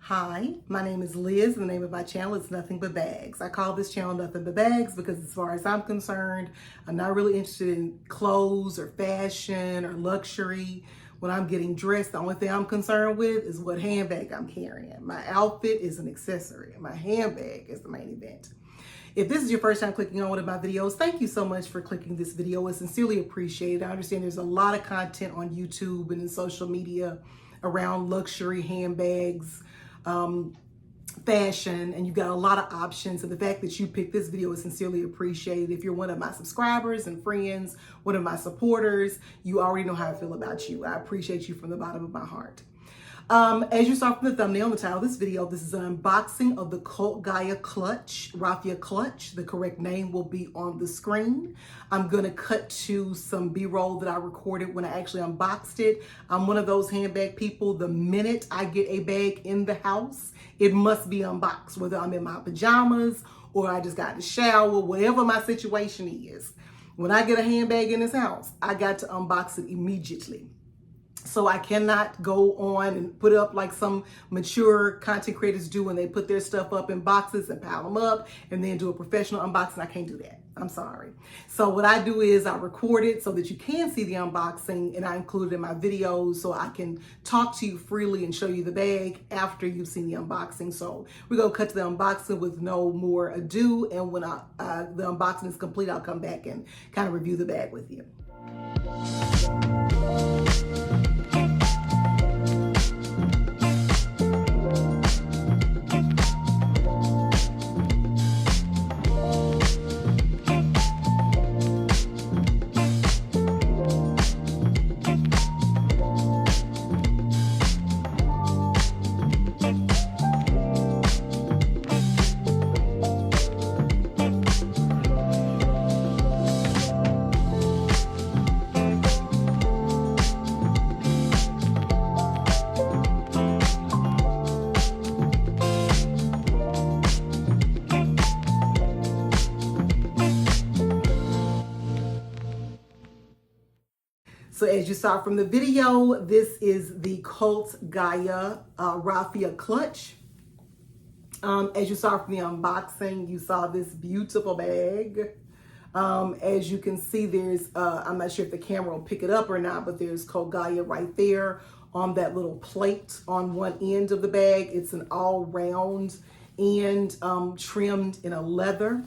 Hi, my name is Liz, and the name of my channel is Nothing But Bags. I call this channel Nothing But Bags because as far as I'm concerned, I'm not really interested in clothes or fashion or luxury. When I'm getting dressed, the only thing I'm concerned with is what handbag I'm carrying. My outfit is an accessory, and my handbag is the main event. If this is your first time clicking on one of my videos, thank you so much for clicking this video. It's sincerely appreciated. I understand there's a lot of content on YouTube and in social media around luxury handbags, fashion, and you've got a lot of options. And the fact that you picked this video is sincerely appreciated. If you're one of my subscribers and friends, one of my supporters, you already know how I feel about you. I appreciate you from the bottom of my heart. As you saw from the thumbnail and the title of this video, this is an unboxing of the Cult Gaia Clutch, Raffia Clutch. The correct name will be on the screen. I'm going to cut to some B-roll that I recorded when I actually unboxed it. I'm one of those handbag people. The minute I get a bag in the house, it must be unboxed, whether I'm in my pajamas or I just got to shower, whatever my situation is. When I get a handbag in this house, I got to unbox it immediately. So I cannot go on and put it up like some mature content creators do when they put their stuff up in boxes and pile them up and then do a professional unboxing. I can't do that. I'm sorry. So what I do is I record it so that you can see the unboxing, and I include it in my videos so I can talk to you freely and show you the bag after you've seen the unboxing. So we're going to cut to the unboxing with no more ado. And when the unboxing is complete, I'll come back and kind of review the bag with you. So as you saw from the video, this is the Cult Gaia Raffia Clutch. As you saw from the unboxing, you saw this beautiful bag. As you can see, there's, I'm not sure if the camera will pick it up or not, but there's Cult Gaia right there on that little plate on one end of the bag. It's an all-round end trimmed in a leather.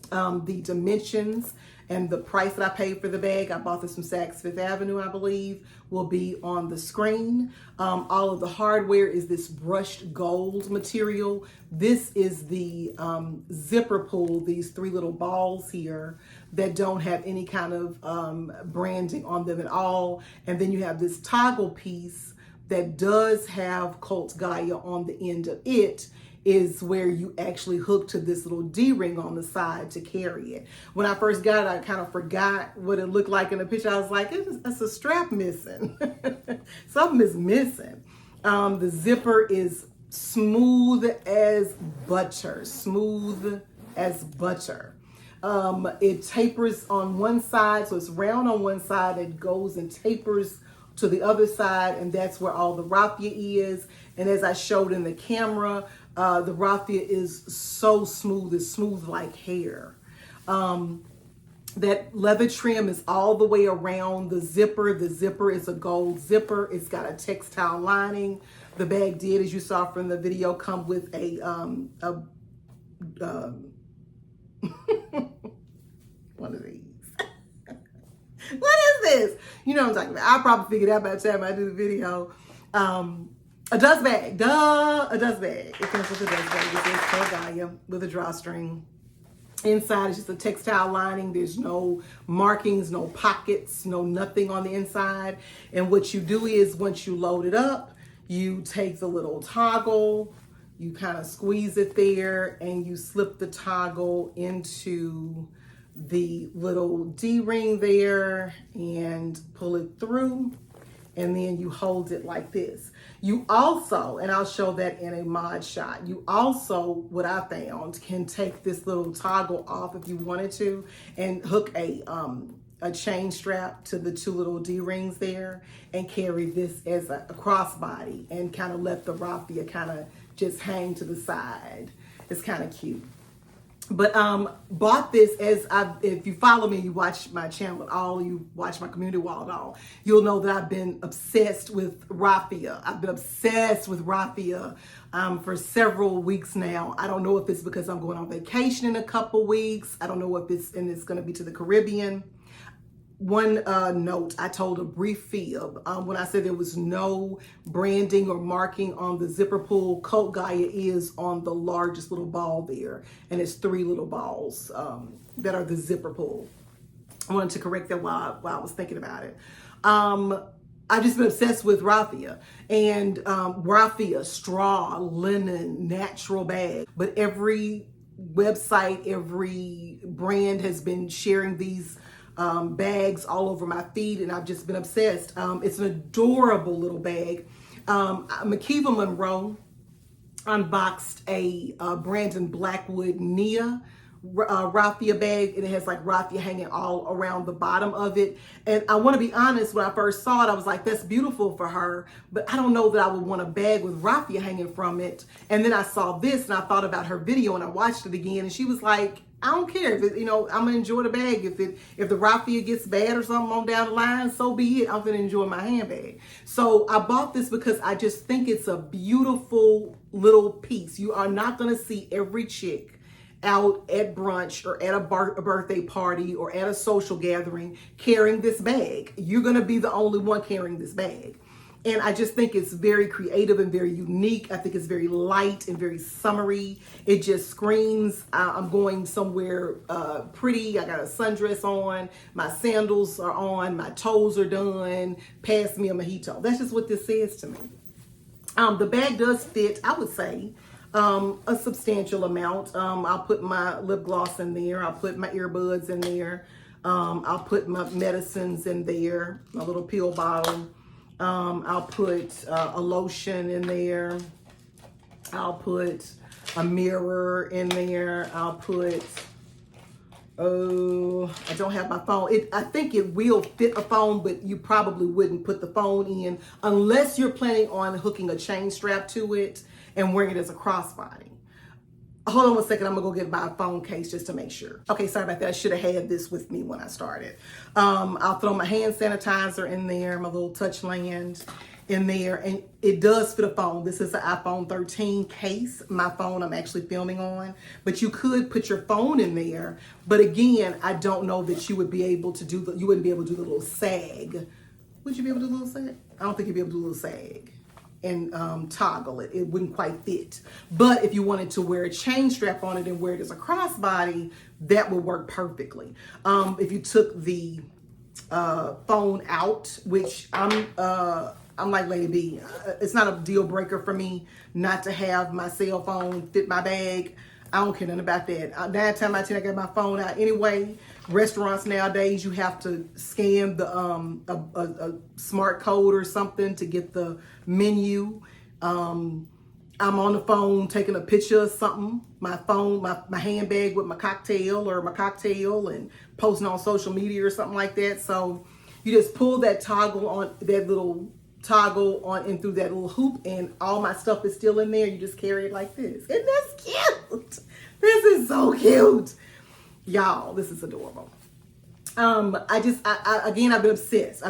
The dimensions and the price that I paid for the bag, I bought this from Saks Fifth Avenue, I believe, will be on the screen. All of the hardware is this brushed gold material. This is the zipper pull, these three little balls here that don't have any kind of branding on them at all. And then you have this toggle piece that does have Cult Gaia on the end of it, is where you actually hook to this little D-ring on the side to carry it. When I first got it, I kind of forgot what it looked like in the picture. I was like, it's a strap missing. Something is missing. The zipper is smooth as butter, smooth as butter. It tapers on one side, so it's round on one side. It goes and tapers to the other side, and that's where all the raffia is. And as I showed in the camera, the raffia is so smooth, it's smooth like hair. That leather trim is all the way around the zipper. The zipper is a gold zipper. It's got a textile lining. The bag did, as you saw from the video, come with a one of these. What is this? You know what I'm talking about. I'll probably figure it out by the time I do the video. A dust bag, a dust bag. It comes with a dust bag. This is Cult Gaia with a drawstring. Inside is just a textile lining. There's no markings, no pockets, no nothing on the inside. And what you do is once you load it up, you take the little toggle, you kind of squeeze it there, and you slip the toggle into the little D-ring there and pull it through. And then you hold it like this. You also, and I'll show that in a mod shot, you also, what I found, can take this little toggle off if you wanted to and hook a a chain strap to the two little D-rings there and carry this as a crossbody and kind of let the raffia kind of just hang to the side. It's kind of cute. But bought this if you follow me, you watch my channel at all, you watch my community wall at all, you'll know that I've been obsessed with raffia. I've been obsessed with raffia for several weeks now. I don't know if it's because I'm going on vacation in a couple weeks. I don't know if it's going to be to the Caribbean. One note, I told a brief fib when I said there was no branding or marking on the zipper pull. Cult Gaia is on the largest little ball there, and it's 3 little balls that are the zipper pull. I wanted to correct that while I was thinking about it. I've just been obsessed with raffia and raffia, straw, linen, natural bag. But every website, every brand has been sharing these bags all over my feed, and I've just been obsessed. It's an adorable little bag. Makiva Monroe unboxed a Brandon Blackwood Nia raffia bag, and it has like raffia hanging all around the bottom of it. And I want to be honest, when I first saw it, I was like, that's beautiful for her, but I don't know that I would want a bag with raffia hanging from it. And then I saw this and I thought about her video and I watched it again, and she was like, I don't care if it, I'm gonna enjoy the bag. If the raffia gets bad or something on down the line, so be it. I'm gonna enjoy my handbag. So I bought this because I just think it's a beautiful little piece. You are not gonna see every chick out at brunch or at a birthday party or at a social gathering carrying this bag. You're gonna be the only one carrying this bag. And I just think it's very creative and very unique. I think it's very light and very summery. It just screams, I'm going somewhere pretty. I got a sundress on, my sandals are on, my toes are done, pass me a mojito. That's just what this says to me. The bag does fit, I would say, a substantial amount. I'll put my lip gloss in there. I'll put my earbuds in there. I'll put my medicines in there, my little pill bottle. I'll put a lotion in there. I'll put a mirror in there. I'll put, I don't have my phone. I think it will fit a phone, but you probably wouldn't put the phone in unless you're planning on hooking a chain strap to it and wearing it as a crossbody. Hold on one second, I'm gonna go get my phone case just to make sure. Okay, sorry about that. I should have had this with me when I started. I'll throw my hand sanitizer in there, my little Touchland in there, and it does fit a phone. This is an iPhone 13 case, my phone I'm actually filming on, but you could put your phone in there. But again, I don't know that you would be able to you wouldn't be able to do the little sag. Would you be able to do the little sag? I don't think you'd be able to do the little sag and toggle it. It wouldn't quite fit. But if you wanted to wear a chain strap on it and wear it as a crossbody, that would work perfectly. If you took the phone out, which I'm like Lady B, it's not a deal breaker for me not to have my cell phone fit my bag. I don't care nothing about that. 9 times out of 10, I got my phone out anyway. Restaurants nowadays, you have to scan the a smart code or something to get the menu. I'm on the phone taking a picture of something, my phone, my handbag with my cocktail and posting on social media or something like that. So you just pull that toggle on, that little toggle on and through that little hoop, and all my stuff is still in there. You just carry it like this. And that's cute. This is so cute. Y'all, this is adorable. Again, I've been obsessed.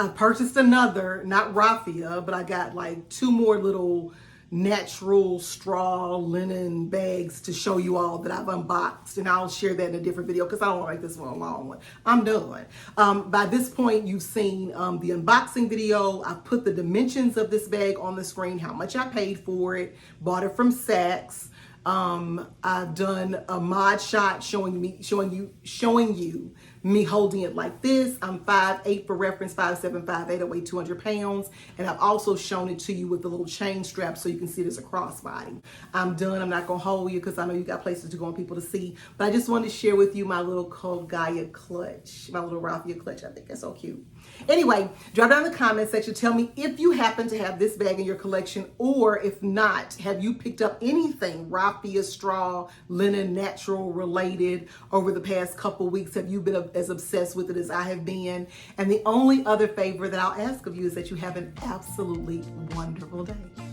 I purchased another, not raffia, but I got like 2 more little natural straw linen bags to show you all that I've unboxed, and I'll share that in a different video because I don't like this one a long one. I'm done. By this point, you've seen the unboxing video. I put the dimensions of this bag on the screen, how much I paid for it, bought it from Saks. I've done a mod shot showing you me holding it like this. I'm 5'8" for reference, 5'7", 5'8", I weigh 200 pounds. And I've also shown it to you with the little chain strap so you can see it as a crossbody. I'm done. I'm not going to hold you because I know you got places to go and people to see. But I just wanted to share with you my little Cult Gaia clutch, my little raffia clutch. I think that's so cute. Anyway, drop down in the comment section. Tell me if you happen to have this bag in your collection, or if not, have you picked up anything raffia, straw, linen, natural related over the past couple weeks? Have you been as obsessed with it as I have been? And the only other favor that I'll ask of you is that you have an absolutely wonderful day.